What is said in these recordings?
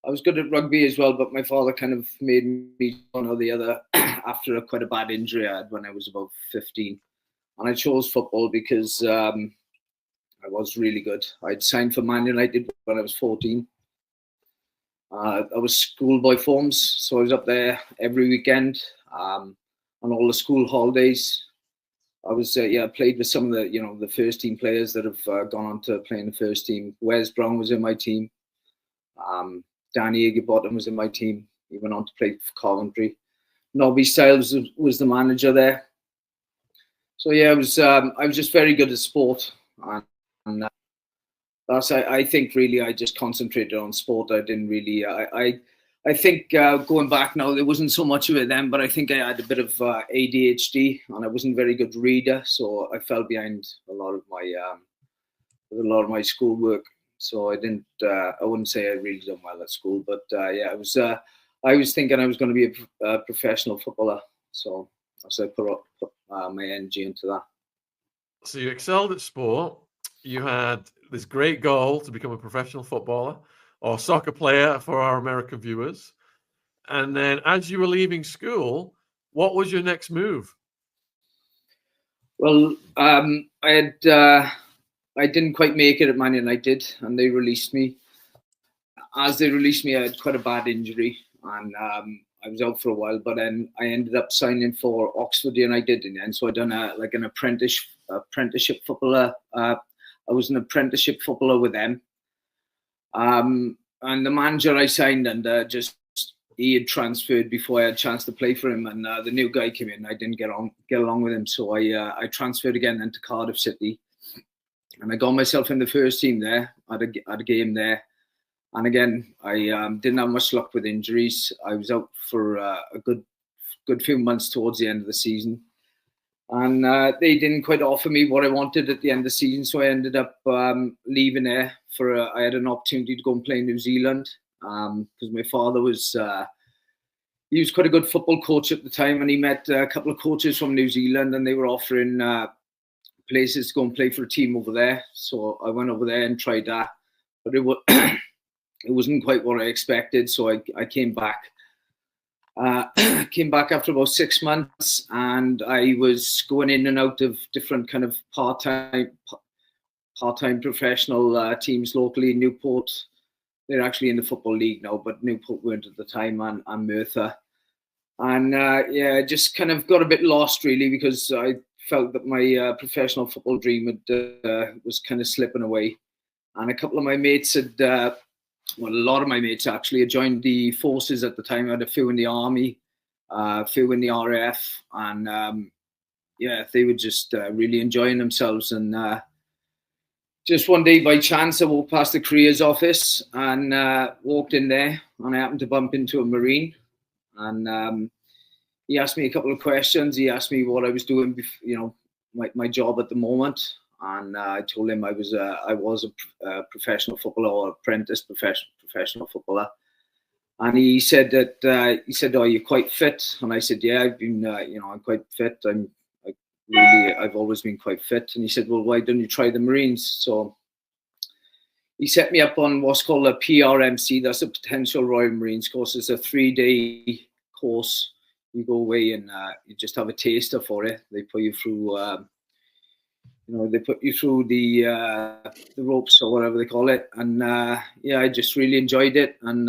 I was good at rugby as well, but my father kind of made me one or the other after quite a bad injury I had when I was about 15. And I chose football because I was really good. I'd signed for Man United when I was 14. I was schoolboy forms, so I was up there every weekend on all the school holidays. I was played with some of the first team players that have gone on to play in the first team. Wes Brown was in my team. Danny Iggy was in my team. He went on to play for Coventry. Nobby Stiles was the manager there. So yeah, I was just very good at sport, and that's I think really I just concentrated on sport. I didn't really I think going back now, there wasn't so much of it then, but I think I had a bit of ADHD and I wasn't a very good reader, so I fell behind a lot of my schoolwork. So I wouldn't say I really done well at school, but I was thinking I was going to be a professional footballer, so I put my energy into that. So you excelled at sport. You had this great goal to become a professional footballer or soccer player for our American viewers. And then as you were leaving school, what was your next move? Well, I didn't quite make it at Man United, and they released me. As they released me, I had quite a bad injury, and I was out for a while. But then I ended up signing for Oxford United, and so I done an apprenticeship footballer. I was an apprenticeship footballer with them, and the manager I signed under he had transferred before I had a chance to play for him, and the new guy came in. I didn't get along with him, so I transferred again into Cardiff City, and I got myself in the first team there. I had a game there. And again, I didn't have much luck with injuries. I was out for a good few months towards the end of the season. And they didn't quite offer me what I wanted at the end of the season. So I ended up leaving there I had an opportunity to go and play in New Zealand because my father he was quite a good football coach at the time. And he met a couple of coaches from New Zealand and they were offering places to go and play for a team over there. So I went over there and tried that. But it wasn't quite what I expected, so I came back. Came back after about 6 months, and I was going in and out of different kind of part-time professional teams locally in Newport. They're actually in the Football League now, but Newport weren't at the time, and Merthyr. And I just kind of got a bit lost, really, because I felt that my professional football dream was kind of slipping away. And a couple of my mates had... a lot of my mates actually had joined the forces at the time. I had a few in the army, a few in the RAF, and they were just really enjoying themselves. And just one day, by chance, I walked past the careers office and walked in there, and I happened to bump into a Marine, and he asked me a couple of questions. He asked me what I was doing, my job at the moment. And I told him I was a professional footballer or apprentice professional footballer. And he said, "Oh, you're quite fit." And I said, "Yeah, I've been, I'm quite fit. I've always been quite fit." And he said, "Well, why don't you try the Marines?" So he set me up on what's called a PRMC. That's a Potential Royal Marines course. It's a 3-day course. You go away and you just have a taster for it. They put you through. They put you through the ropes or whatever they call it. And I just really enjoyed it. And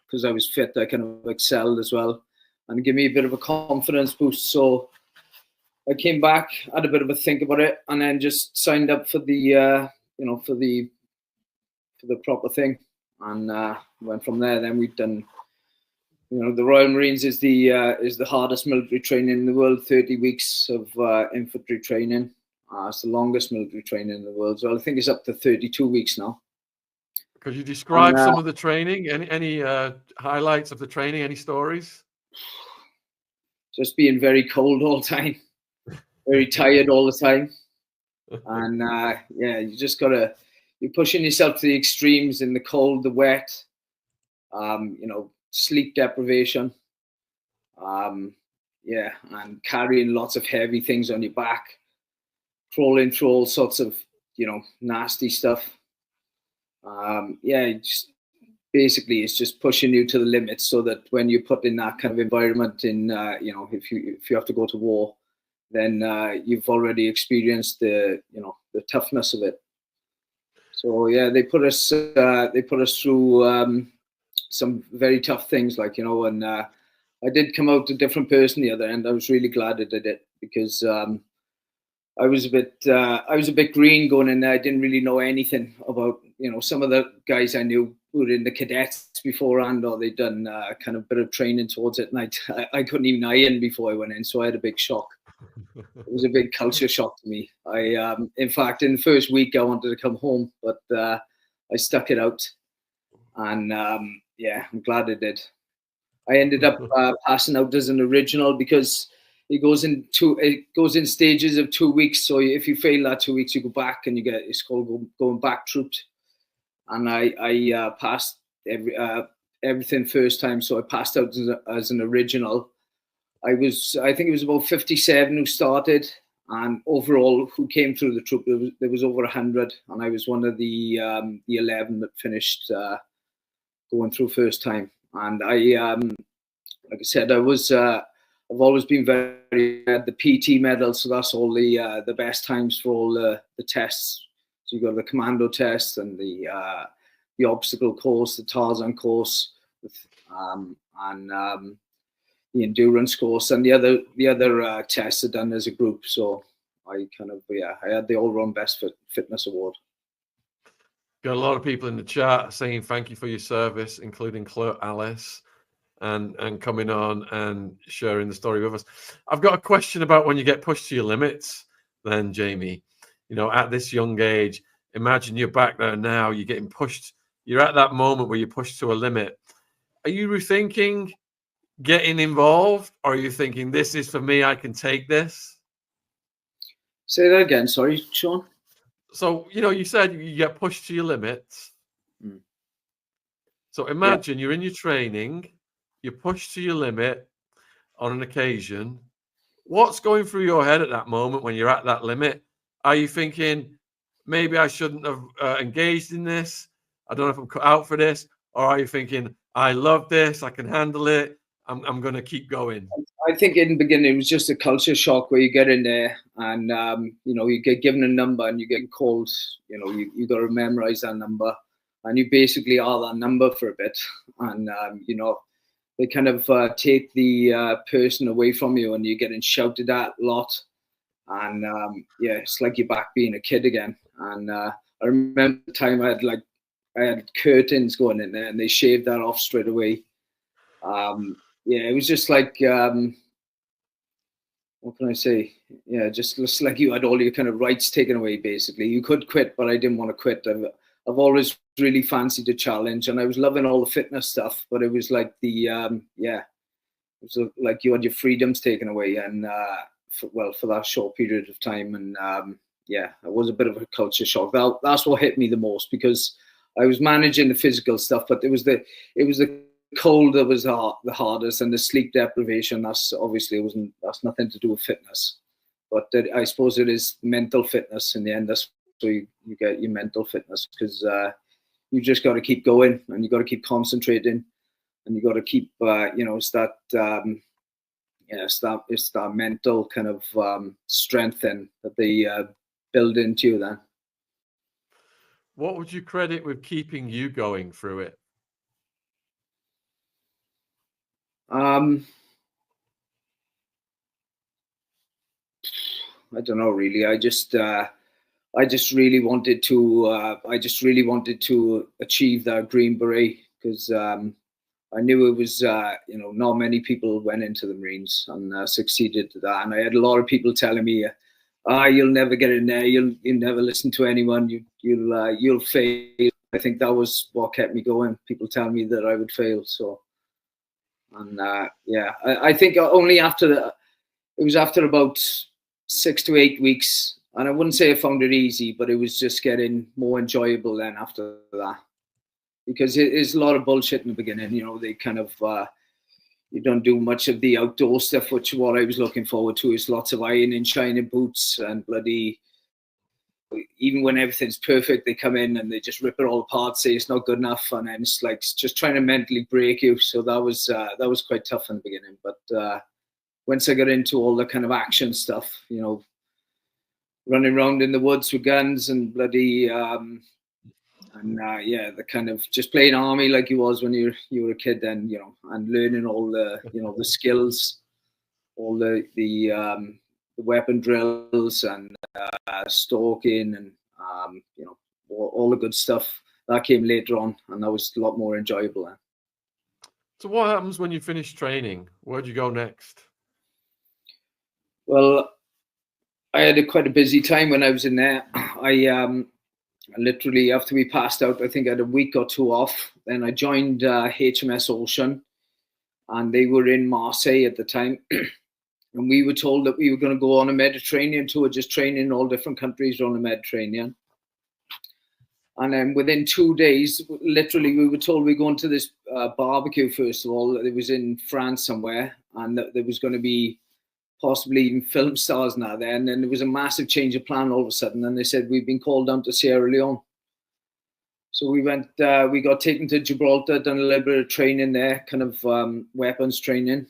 because I was fit, I kind of excelled as well. And it gave me a bit of a confidence boost. So I came back, had a bit of a think about it, and then just signed up for the proper thing. And went from there. Then we've done, the Royal Marines is the hardest military training in the world, 30 weeks of infantry training. It's the longest military training in the world. So I think it's up to 32 weeks now. Could you describe some of the training? Any highlights of the training? Any stories? Just being very cold all the time, very tired all the time. And you're pushing yourself to the extremes in the cold, the wet, sleep deprivation. And carrying lots of heavy things on your back. Crawling through all sorts of, nasty stuff. Just basically it's just pushing you to the limit, so that when you're put in that kind of environment, in if you have to go to war, then you've already experienced the toughness of it. So yeah, they put us through some very tough things, and I did come out a different person the other end. I was really glad I did it, because I was a bit green going in there. I didn't really know anything about, some of the guys I knew who were in the cadets beforehand, or they'd done kind of a bit of training towards it. And I couldn't even iron before I went in, so I had a big shock. It was a big culture shock to me. In fact, in the first week, I wanted to come home, but I stuck it out, and yeah, I'm glad I did. I ended up passing out as an original, because it goes in stages of 2 weeks. So if you fail that 2 weeks, you go back and it's called going back trooped. And I passed everything first time, so I passed out as an original. I think it was about 57 who started, and overall who came through the troop, there was over 100, and I was one of the 11 that finished going through first time. And like I said, I've always been very the PT medal, so that's all the best times for all the tests. So you got the commando test and the obstacle course, the Tarzan course, and the endurance course, and the other tests are done as a group. So I had the all-round best fitness award. Got a lot of people in the chat saying thank you for your service, including Claire Alice, and coming on and sharing the story with us. I've got a question about when you get pushed to your limits then, Jamie. At this young age, imagine you're back there now, you're getting pushed, you're at that moment where you're pushed to a limit. Are you rethinking getting involved, or are you thinking, this is for me, I can take this? Say that again, sorry, Sean. So, you said you get pushed to your limits. So imagine you're in your training, you're pushed to your limit on an occasion. What's going through your head at that moment when you're at that limit? Are you thinking, maybe I shouldn't have engaged in this? I don't know if I'm cut out for this. Or are you thinking, I love this, I can handle it, I'm going to keep going? I think in the beginning it was just a culture shock, where you get in there and you get given a number and you get called. You got to memorize that number, and you basically are that number for a bit. And they kind of take the person away from you, and you're getting shouted at a lot. And it's like you're back being a kid again. And I remember the time I had curtains going in there, and they shaved that off straight away. It was just like, what can I say? Yeah, just like you had all your kind of rights taken away, basically. You could quit, but I didn't want to quit. I've always really fancied a challenge, and I was loving all the fitness stuff, but it was like it was like you had your freedoms taken away, and for that short period of time. And it was a bit of a culture shock. That's what hit me the most, because I was managing the physical stuff, but it was the cold that was the hardest, and the sleep deprivation. That's nothing to do with fitness, but I suppose it is mental fitness in the end. That's where you get your mental fitness, because you just got to keep going, and you got to keep concentrating, and you got to keep it's that mental kind of strength then that they build into you then. What would you credit with keeping you going through it? I don't know, really. I just really wanted to achieve that Green Beret, because I knew it was not many people went into the Marines and succeeded to that. And I had a lot of people telling me, you'll never get in there, you'll never listen to anyone, you'll fail. I think that was what kept me going. People telling me that I would fail. So, and I think only after it was after about 6 to 8 weeks, and I wouldn't say I found it easy, but it was just getting more enjoyable then after that, because it is a lot of bullshit in the beginning. They kind of you don't do much of the outdoor stuff, which what I was looking forward to is lots of ironing, shining boots, and bloody even when everything's perfect, they come in and they just rip it all apart, say it's not good enough, and then it's like just trying to mentally break you. So that was quite tough in the beginning. But once I got into all the kind of action stuff, running around in the woods with guns and bloody the kind of just playing army like you was when you were a kid, then and learning all the the skills, all the weapon drills and stalking and all the good stuff that came later on, and that was a lot more enjoyable then. So what happens when you finish training? Where do you go next? Well, I had quite a busy time when I was in there. I literally, after we passed out, I think I had a week or two off. Then I joined HMS Ocean, and they were in Marseille at the time. And we were told that we were going to go on a Mediterranean tour, just training in all different countries around the Mediterranean. And then within 2 days, literally, we were told we're going to this barbecue, first of all. It was in France somewhere, and that there was going to be possibly even film stars now there. And then there was a massive change of plan all of a sudden. And they said, we've been called down to Sierra Leone. So we went, we got taken to Gibraltar, done a little bit of training there, kind of weapons training.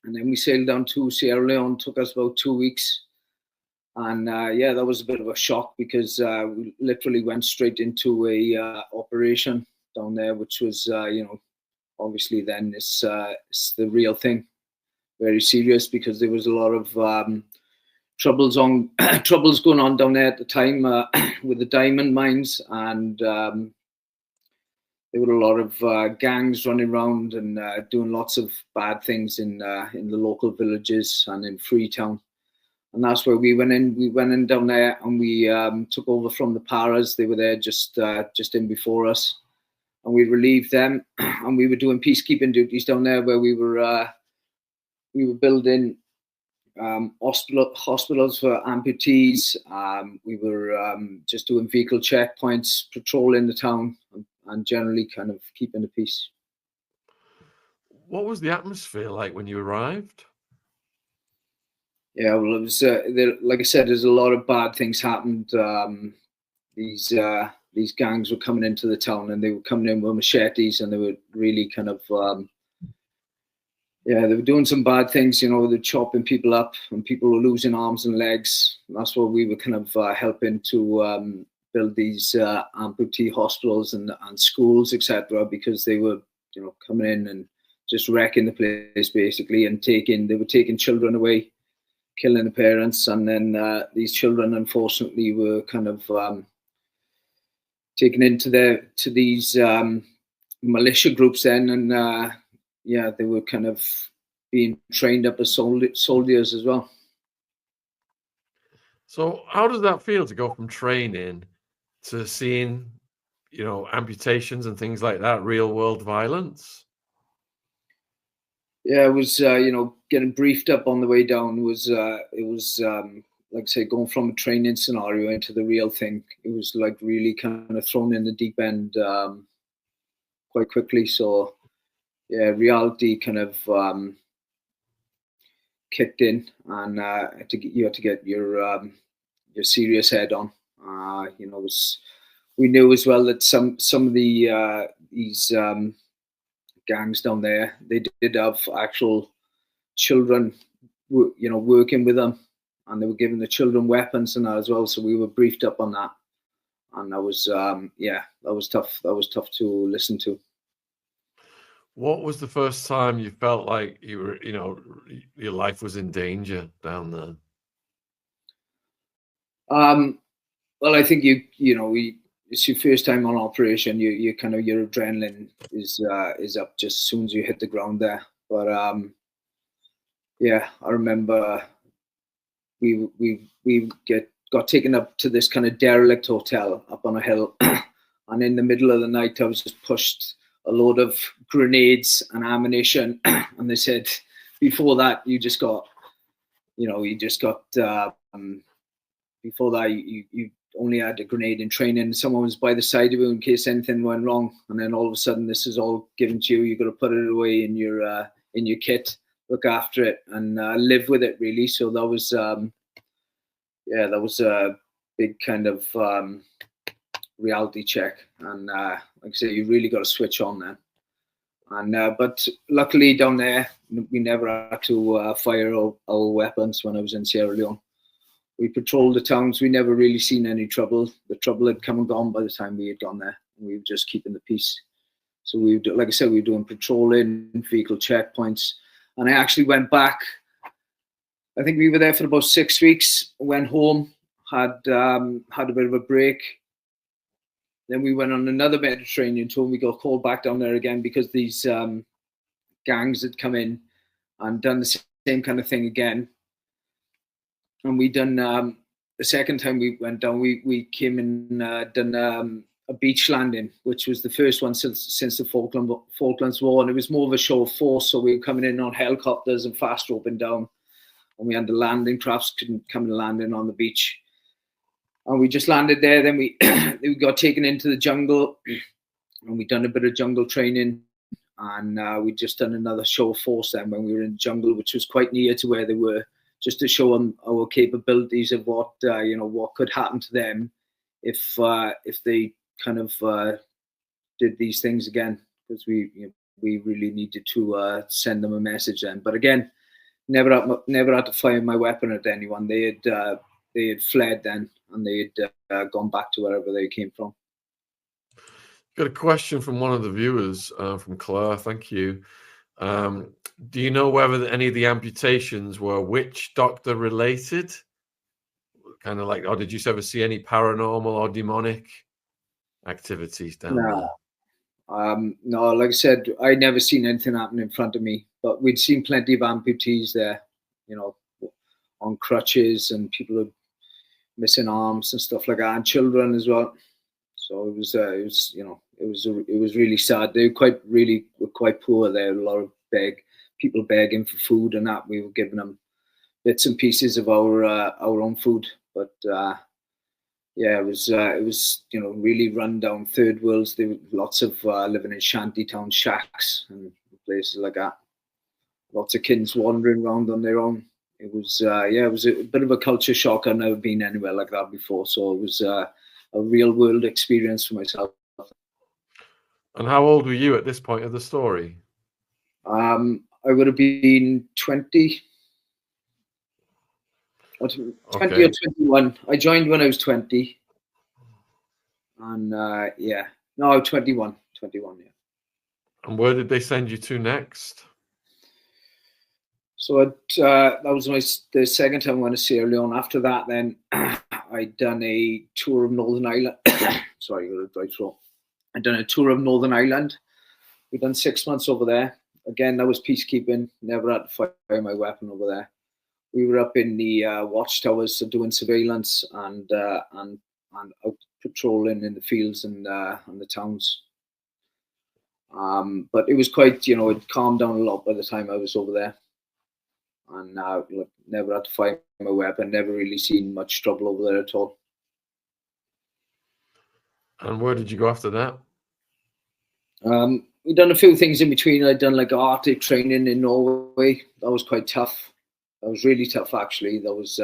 And then we sailed down to Sierra Leone, took us about 2 weeks. And that was a bit of a shock, because we literally went straight into a operation down there, which was, obviously then it's the real thing. Very serious, because there was a lot of troubles going on down there at the time with the diamond mines, and there were a lot of gangs running around and doing lots of bad things in the local villages and in Freetown. And that's where we went in. We went in down there, and we took over from the paras. They were there just in before us, and we relieved them. And we were doing peacekeeping duties down there, where we were building hospitals for amputees. We were just doing vehicle checkpoints, patrolling the town, and generally kind of keeping the peace. What was the atmosphere like when you arrived? Yeah, well, it was like I said, there's a lot of bad things happened. These gangs were coming into the town, and they were coming in with machetes, and they were really kind of they were doing some bad things. They're chopping people up, and people were losing arms and legs. That's what we were kind of helping to build these amputee hospitals and schools, etc., because they were coming in and just wrecking the place basically, and they were taking children away, killing the parents, and then these children unfortunately were kind of taken into these militia groups then, and they were kind of being trained up as soldiers as well. So how does that feel, to go from training to seeing amputations and things like that, real world violence? Yeah, it was getting briefed up on the way down. It was like I say, going from a training scenario into the real thing. It was like really kind of thrown in the deep end quite quickly. So yeah, reality kind of kicked in, and you had to get your serious head on. We knew as well that some of these gangs down there, they did have actual children, working with them, and they were giving the children weapons and that as well. So we were briefed up on that, and that was that was tough. That was tough to listen to. What was the first time you felt like you were, your life was in danger down there? Well, I think it's your first time on operation. You kind of, your adrenaline is up just as soon as you hit the ground there. But I remember we got taken up to this kind of derelict hotel up on a hill, and in the middle of the night, I was just pushed a load of grenades and ammunition, and they said, before that, before that, you only had a grenade in training. Someone was by the side of you in case anything went wrong, and then all of a sudden, this is all given to you. You've got to put it away in your kit, look after it, and live with it. Really, so that was big kind of reality check. And like I say, you really got to switch on then. And but luckily down there, we never had to fire our weapons when I was in Sierra Leone. We patrolled the towns. We never really seen any trouble. The trouble had come and gone by the time we had gone there. We were just keeping the peace. So we, like I said, we were doing patrolling, vehicle checkpoints, and I actually went back. I think we were there for about 6 weeks. Went home, had a bit of a break. Then we went on another Mediterranean tour. And we got called back down there again because these gangs had come in and done the same kind of thing again. And we done the second time we went down. We came in done a beach landing, which was the first one since the Falklands War, and it was more of a show of force. So we were coming in on helicopters and fast roping down, and we had the landing crafts couldn't come and land in on the beach, and we just landed there. Then we we got taken into the jungle, and we done a bit of jungle training, and we just done another show of force then when we were in the jungle, which was quite near to where they were, just to show them our capabilities of what what could happen to them if they kind of did these things again, because we really needed to send them a message then. But again, never had to fire my weapon at anyone. They had fled then, and they had gone back to wherever they came from. Got a question from one of the viewers, from Claire. Thank you. Do you know whether any of the amputations were witch doctor related? Kind of like, or did you ever see any paranormal or demonic activities down there? No, like I said, I never seen anything happen in front of me, but we'd seen plenty of amputees there, on crutches, and people with missing arms and stuff like that, and children as well. So it was really sad. They were quite poor there. A lot of people begging for food and that. We were giving them bits and pieces of our own food, but yeah, it was really run down third worlds. There were lots of living in shantytown shacks and places like that. Lots of kids wandering around on their own. It was it was a bit of a culture shock. I've never been anywhere like that before, so it was a real world experience for myself. And how old were you at this point of the story? I would have been 20. 20 Okay. or 21. I joined when I was 20. And 21, yeah. And where did they send you to next? So that was the second time I went to Sierra Leone. After that, then I'd done a tour of Northern Ireland. Sorry, I got a dry throat. I'd done a tour of Northern Ireland. We'd done 6 months over there. Again, that was peacekeeping. Never had to fire my weapon over there. We were up in the watchtowers, so doing surveillance and out patrolling in the fields and the towns. But it was quite, it calmed down a lot by the time I was over there. And never had to fire my weapon. Never really seen much trouble over there at all. And where did you go after that? We've done a few things in between. I'd done like Arctic training in Norway. That was quite tough. That was really tough, actually. That was,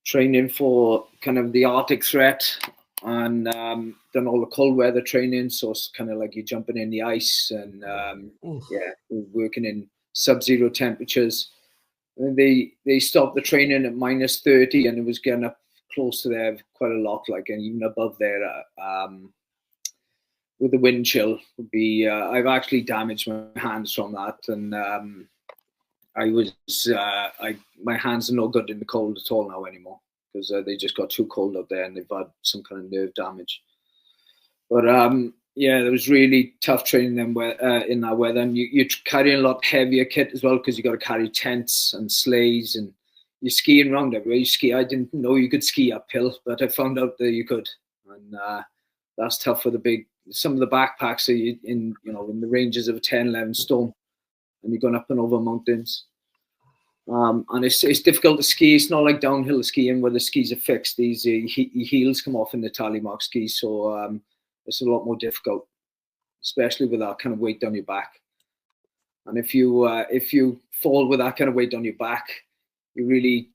training for kind of the Arctic threat, and done all the cold weather training. So it's kind of like you're jumping in the ice, and we're working in sub-zero temperatures. And they stopped the training at -30, and it was getting up close to there quite a lot, and even above there. With the wind chill would be. I've actually damaged my hands from that, and my hands are no good in the cold at all now anymore, because they just got too cold up there, and they've had some kind of nerve damage. But there was really tough training in that weather, and you're carrying a lot heavier kit as well, because you got to carry tents and sleighs, and you're skiing around everywhere. You ski. I didn't know you could ski uphill, but I found out that you could, and that's tough for some of the backpacks are in the ranges of 10, 11 stone, and you're going up and over mountains. And it's difficult to ski. It's not like downhill skiing where the skis are fixed. These heels come off in the tally mark skis, so it's a lot more difficult, especially with that kind of weight on your back. And if you fall with that kind of weight on your back, you really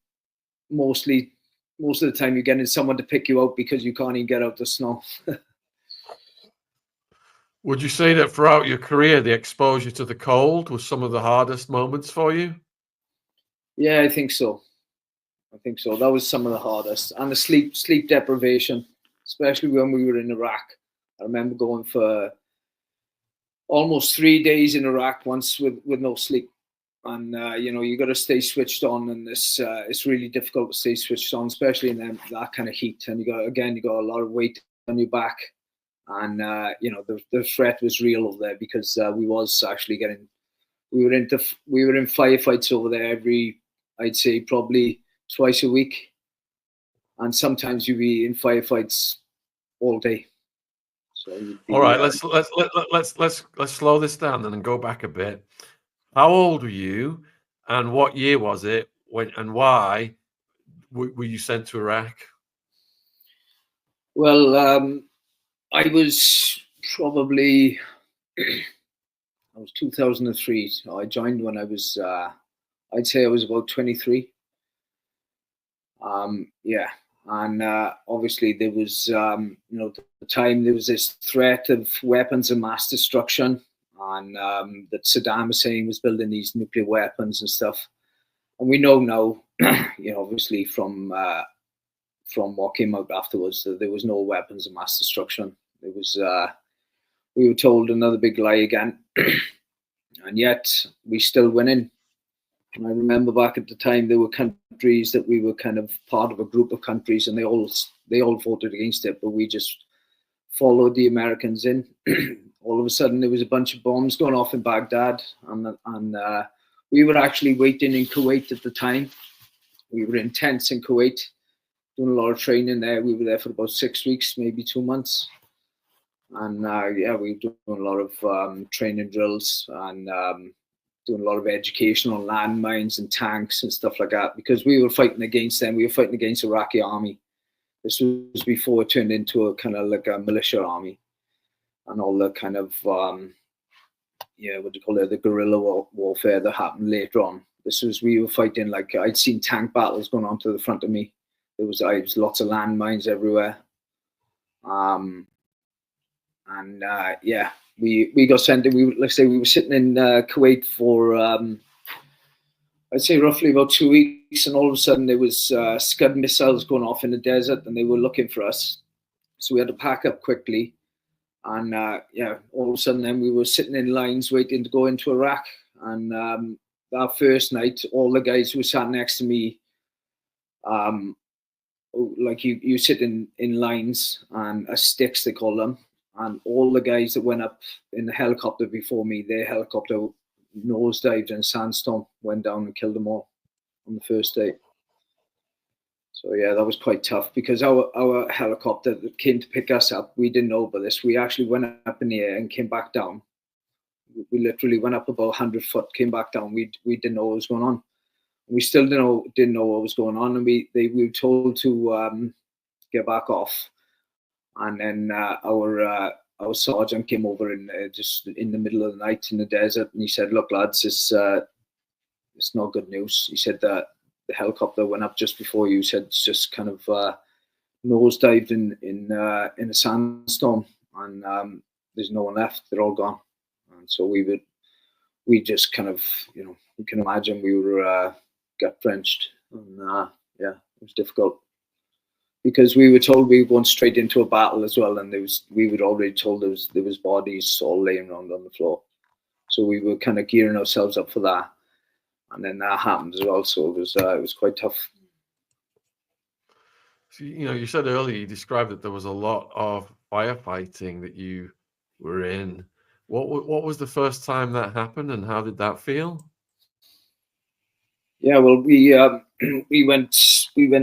mostly most of the time you're getting someone to pick you up because you can't even get out the snow. Would you say that throughout your career, the exposure to the cold was some of the hardest moments for you? Yeah, I think so. I think so. That was some of the hardest, and the sleep deprivation, especially when we were in Iraq. I remember going for almost 3 days in Iraq once with no sleep, and you know, you got to stay switched on, and it's really difficult to stay switched on, especially in that kind of heat. And you got a lot of weight on your back, and you know, the threat was real over there because we were in firefights over there I'd say probably twice a week, and sometimes you'd be in firefights all day. So you'd be, All right, let's slow this down then and go back a bit. How old were you, and what year was it when and why were you sent to Iraq? well, I was probably I was 2003. So I joined when I was I'd say I was about 23. Yeah, and obviously there was you know, at the time there was this threat of weapons of mass destruction, and that Saddam Hussein was building these nuclear weapons and stuff. And we know now, you know, obviously from what came out afterwards, that there was no weapons of mass destruction. It was we were told another big lie again, and yet we still winning. And I remember back at the time there were countries that we were kind of part of a group of countries, and they all voted against it, but we just followed the Americans in. All of a sudden there was a bunch of bombs going off in Baghdad, and we were actually waiting in Kuwait at the time. We were in tents in Kuwait, doing a lot of training there. We were there for about 6 weeks, maybe 2 months. And yeah, we were doing a lot of training drills, and doing a lot of education on landmines and tanks and stuff like that, because we were fighting against them. We were fighting against the Iraqi army. This was before it turned into a kind of like a militia army, and all the kind of yeah, what do you call it, the guerrilla warfare that happened later on. We were fighting, like, I'd seen tank battles going on to the front of me. There was lots of landmines everywhere. And yeah, we got sent. Let's say we were sitting in Kuwait for I'd say roughly about 2 weeks, and all of a sudden there was Scud missiles going off in the desert, and they were looking for us. So we had to pack up quickly, and yeah, all of a sudden then we were sitting in lines waiting to go into Iraq. And that first night, all the guys who were sat next to me, like you sit in lines and sticks, they call them. And all the guys that went up in the helicopter before me, their helicopter nosedived in a sandstorm, went down and killed them all on the first day. So yeah, that was quite tough, because our helicopter that came to pick us up, we didn't know about this. We actually went up in the air and came back down. We literally went up about 100 foot, came back down. We didn't know what was going on. We still didn't know what was going on, and we were told to get back off. And then our sergeant came over just in the middle of the night in the desert, and he said, "Look, lads, it's not good news." He said that the helicopter went up just before you. He said it's just kind of nosedived in a sandstorm, and there's no one left. They're all gone. And so we just kind of, you know, you can imagine we were gut wrenched, and yeah, it was difficult, because we were told we were going straight into a battle as well, and we were already told there was bodies all laying around on the floor. So we were kind of gearing ourselves up for that, and then that happened as well. So it was quite tough. So, you know, you said earlier, you described that there was a lot of firefighting that you were in. What was the first time that happened, and how did that feel? Yeah, well, we went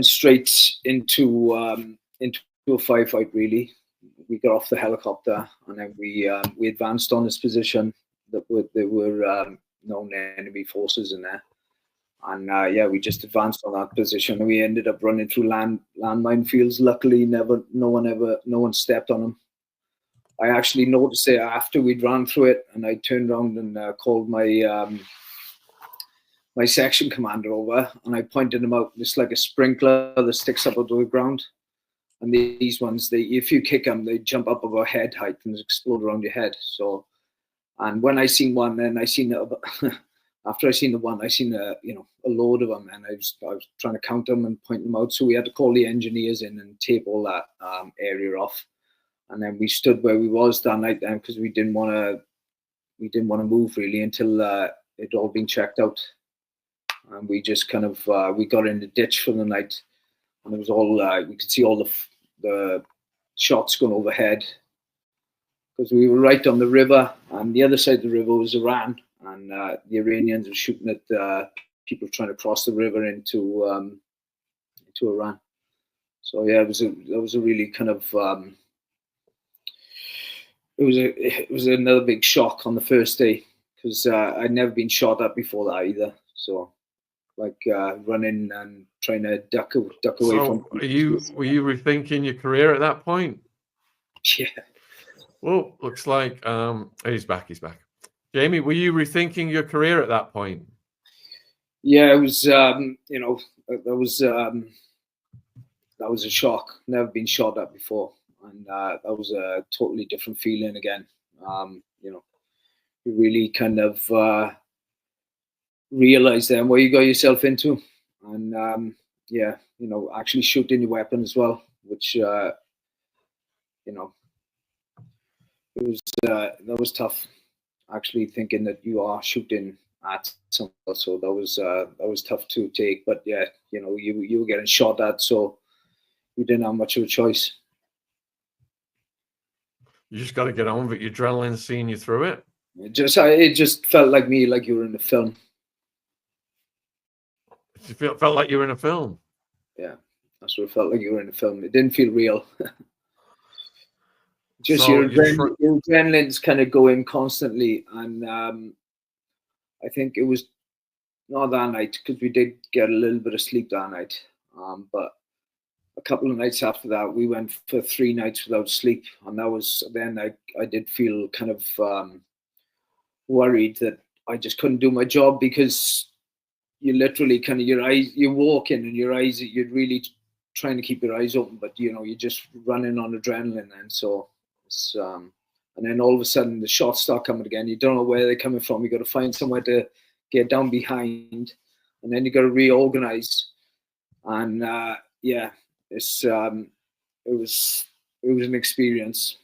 straight into a firefight. Really, we got off the helicopter, and then we advanced on this position that there were known enemy forces in there, and yeah, we just advanced on that position, and we ended up running through landmine fields. Luckily, no one stepped on them. I actually noticed it after we'd run through it, and I turned around and called my my section commander over, and I pointed him out. It's like a sprinkler that sticks up out of the ground. And these ones, if you kick them, they jump up about head height and explode around your head. So, and when I seen one, then I seen after I seen the one, I seen a load of them, and I was trying to count them and point them out. So we had to call the engineers in and tape all that area off, and then we stood where we was that night then, because we didn't want to move really until it all been checked out. And we just kind of we got in the ditch for the night, and it was all we could see all the shots going overhead, because we were right on the river, and the other side of the river was Iran, and the Iranians were shooting at people trying to cross the river into Iran. So yeah, it was a really kind of it was another big shock on the first day, because I'd never been shot at before that either. So like running and trying to duck away from. Were you rethinking your career at that point? Yeah. Well, looks like he's back. Jamie, were you rethinking your career at that point? Yeah, it was that was a shock. Never been shot at before, and that was a totally different feeling again. You really kind of realize then what you got yourself into, and actually shooting your weapon as well, which it was that was tough. Actually thinking that you are shooting at someone, so that was tough to take. But yeah, you were getting shot at, so you didn't have much of a choice. You just got to get on with it. Your adrenaline seeing you through it. It just felt like you were in a film. It felt like you were in a film. Yeah, that's what it felt like. You were in a film. It didn't feel real. Just so your adrenaline's kind of going constantly, and I think it was not that night, because we did get a little bit of sleep that night, but a couple of nights after that, we went for 3 nights without sleep, and that was then I did feel kind of worried that I just couldn't do my job, because you literally kind of you walk in and your eyes, you're really trying to keep your eyes open, but you're just running on adrenaline, and so it's and then all of a sudden the shots start coming again. You don't know where they're coming from. You got to find somewhere to get down behind, and then you got to reorganize, and yeah, it's it was an experience.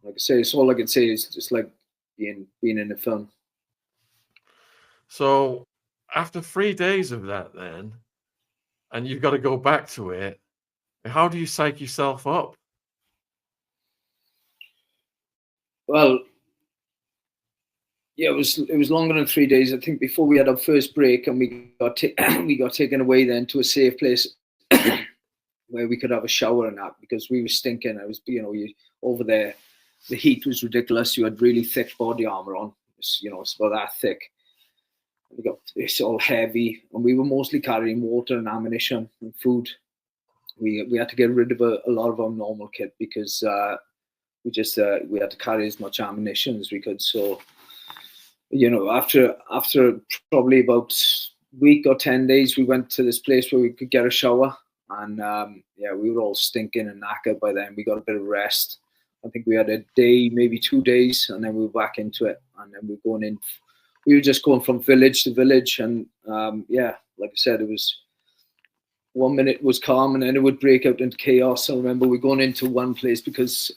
Like I say, it's all I can say is just like being in a film. So after 3 days of that then, and you've got to go back to it, how do you psych yourself up? Well, yeah, it was longer than 3 days. I think before we had our first break, and we got taken away then to a safe place where we could have a shower and that, because we were stinking. I was, over there, the heat was ridiculous. You had really thick body armor on. It's about that thick. It's all heavy, and we were mostly carrying water and ammunition and food. We had to get rid of a lot of our normal kit, because we had to carry as much ammunition as we could. So, after probably about a week or 10 days, we went to this place where we could get a shower, and we were all stinking and knackered by then. We got a bit of rest. I think we had a day, maybe 2 days, and then we were back into it. And then we were just going from village to village, and like I said, it was 1 minute was calm, and then it would break out into chaos. I remember we going into one place because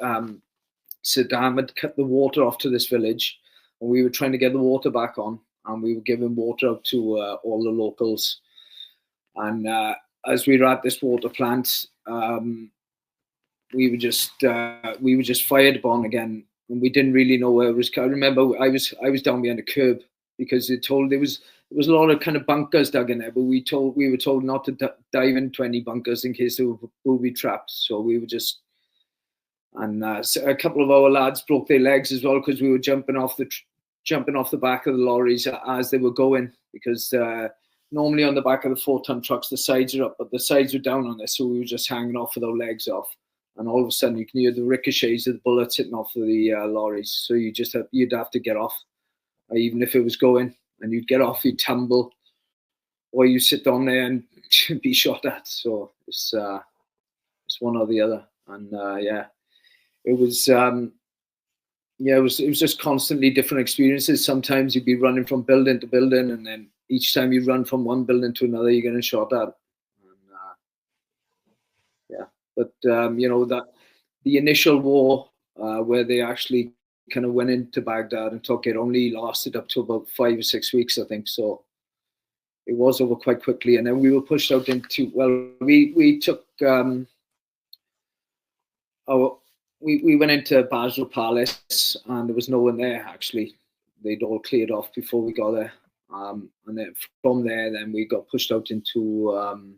Saddam had cut the water off to this village, and we were trying to get the water back on, and we were giving water out to all the locals. And as we were at this water plant, we were just fired upon again, and we didn't really know where it was. I remember I was down behind a curb, because there was a lot of kind of bunkers dug in there, but we were told not to dive into any bunkers in case they were booby trapped. So we were just, and so a couple of our lads broke their legs as well, because we were jumping off the back of the lorries as they were going, because normally on the back of the 4-ton trucks the sides are up, but the sides were down on this, so we were just hanging off with our legs off. And all of a sudden you can hear the ricochets of the bullets hitting off of the lorries, so you'd have to get off, even if it was going. and you'd get off, you'd tumble, or you sit down there and be shot at. So it's one or the other. And yeah, it was yeah, it was just constantly different experiences. Sometimes you'd be running from building to building, and then each time you run from one building to another, you're getting shot at. And, yeah, but you know, that the initial war where they actually kind of went into Baghdad and took it only lasted up to about 5 or 6 weeks, I think. So it was over quite quickly, and then we were pushed out into, well, we took we went into Basra Palace, and there was no one there actually. They'd all cleared off before we got there, and then from there, then we got pushed out into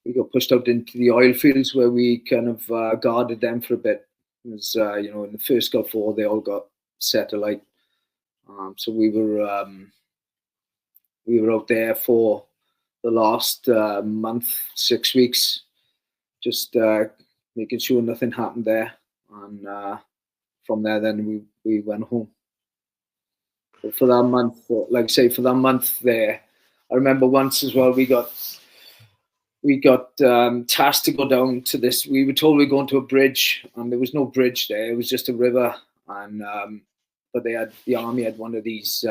the oil fields, where we kind of guarded them for a bit. It was, you know, in the first Gulf War, they all got set alight. So we were out there for the last month, 6 weeks, just making sure nothing happened there. And from there, then we went home. But for that month, like I say, for that month there, I remember once as well, we got tasked to go down to this. We were told we were going to a bridge, and there was no bridge there. It was just a river. And but the army had one of these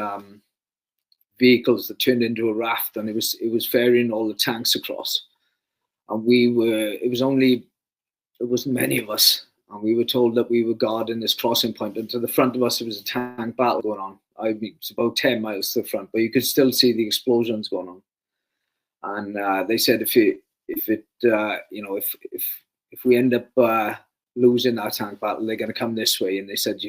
vehicles that turned into a raft, and it was ferrying all the tanks across. And it wasn't many of us, and we were told that we were guarding this crossing point, and to the front of us there was a tank battle going on. It's about 10 miles to the front, but you could still see the explosions going on. And they said if we end up losing that tank battle, they're going to come this way. And they said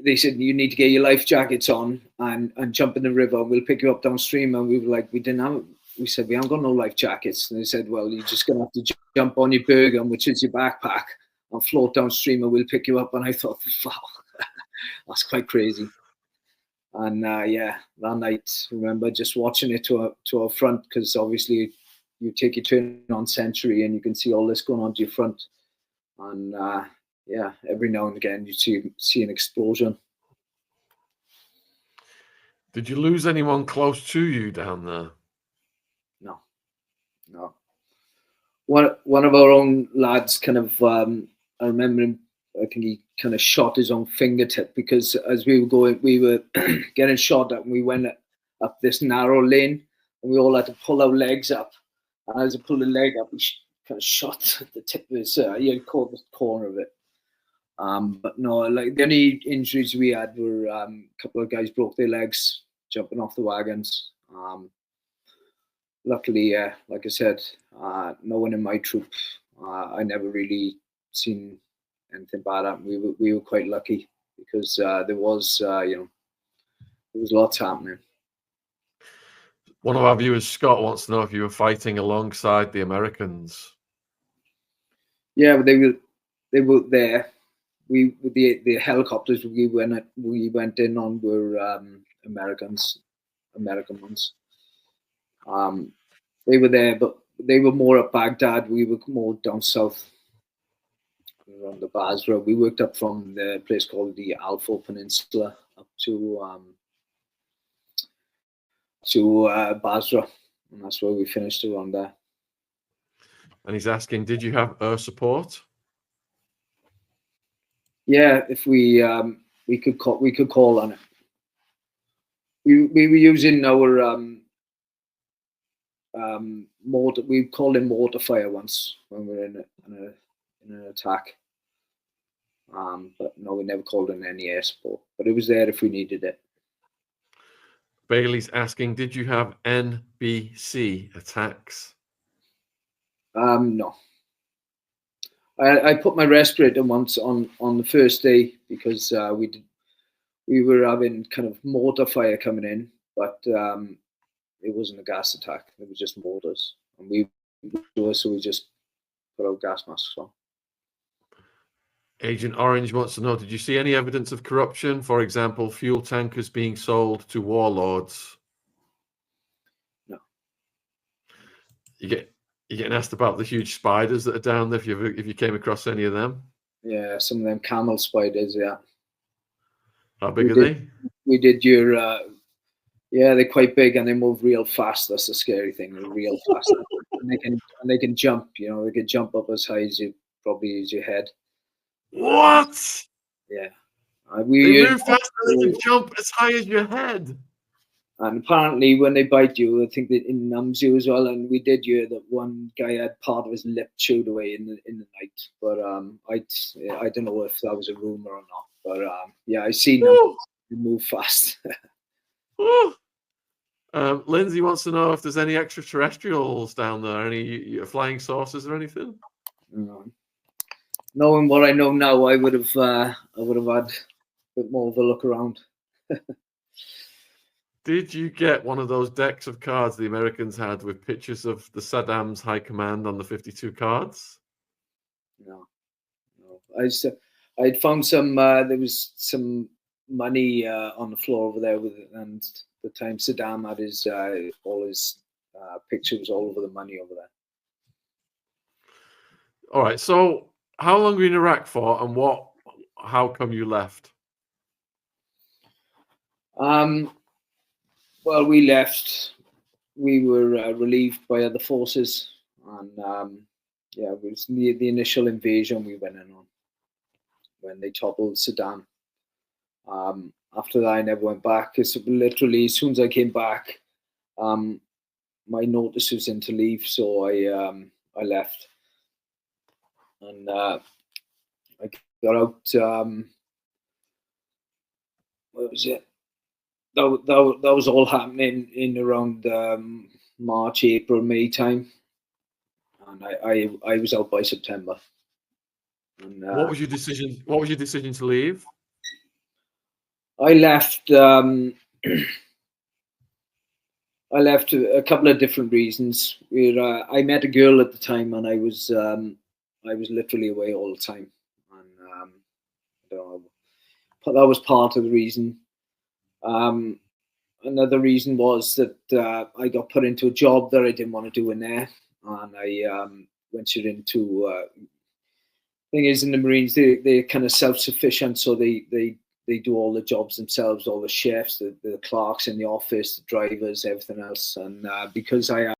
they said you need to get your life jackets on and jump in the river, and we'll pick you up downstream. And we were like, we said we haven't got no life jackets. And they said, well, you're just going to have to jump on your Bergen, which is your backpack, and float downstream, and we'll pick you up. And I thought, wow, that's quite crazy. And yeah, that night, I remember just watching it to our front, because obviously you take your turn on sentry and you can see all this going on to your front. And yeah, every now and again you see an explosion. Did you lose anyone close to you down there? No. One of our own lads kind of, I remember him, I think he kind of shot his own fingertip, because as we were going, we were getting shot at, and we went up this narrow lane, and we all had to pull our legs up. And as I pulled the leg up, he kind of shot at the tip of his, he had caught the corner of it. But no, like the only injuries we had were a couple of guys broke their legs jumping off the wagons. Luckily, like I said, no one in my troop. I never really seen anything bad happen. We were quite lucky, because there was lots happening. One of our viewers, Scott, wants to know if you were fighting alongside the Americans. Yeah, but they were there. The helicopters we went in on were American ones. They were there, but they were more at Baghdad. We were more down south around the Basra. We worked up from the place called the Alfo Peninsula up to Basra, and that's where we finished around there. And he's asking, did you have air support? Yeah, if we could call on it. We were using our mortar. We called it mortar fire once when we were in an attack. But no, we never called in any air support. But it was there if we needed it. Bailey's asking, did you have NBC attacks? No. I put my respirator once on the first day, because we were having kind of mortar fire coming in, but it wasn't a gas attack. It was just mortars, and so we just put our gas masks on. Agent Orange wants to know, did you see any evidence of corruption? For example, fuel tankers being sold to warlords? No. You're getting asked about the huge spiders that are down there, if you came across any of them? Yeah, some of them camel spiders. Yeah. How big are they? We did your. Yeah, they're quite big and they move real fast. That's the scary thing. They're real fast, and they can jump. You know, they can jump up as high as you probably as your head. What? Yeah, They we. move faster. They can jump as high as your head. And apparently, when they bite you, I think that it numbs you as well. And we did hear that one guy had part of his lip chewed away in the night. But I don't know if that was a rumor or not. But yeah, I seen them move fast. Lindsay wants to know if there's any extraterrestrials down there, any flying saucers or anything. Knowing what I know now, I would have had a bit more of a look around. Did you get one of those decks of cards the Americans had with pictures of the Saddam's high command on the 52 cards? No. I'd found some. There was some money on the floor over there, and the time Saddam had his all his pictures all over the money over there. All right. So, how long were you in Iraq for, and how come you left? Well, we left. We were relieved by other forces, and yeah, it was the initial invasion we went in on when they toppled Saddam. After that, I never went back. It's literally as soon as I came back, my notice was in to leave, so I left, and I got out. What was it? That was all happening in around March, April, May time, and I was out by September. And, what was your decision? What was your decision to leave? I left. I left a couple of different reasons. I met a girl at the time, and I was literally away all the time, and that was part of the reason. Another reason was that I got put into a job that I didn't want to do in there, and I ventured into. Thing is, in the Marines, they're kind of self-sufficient, so they do all the jobs themselves, all the chefs, the clerks in the office, the drivers, everything else. And because I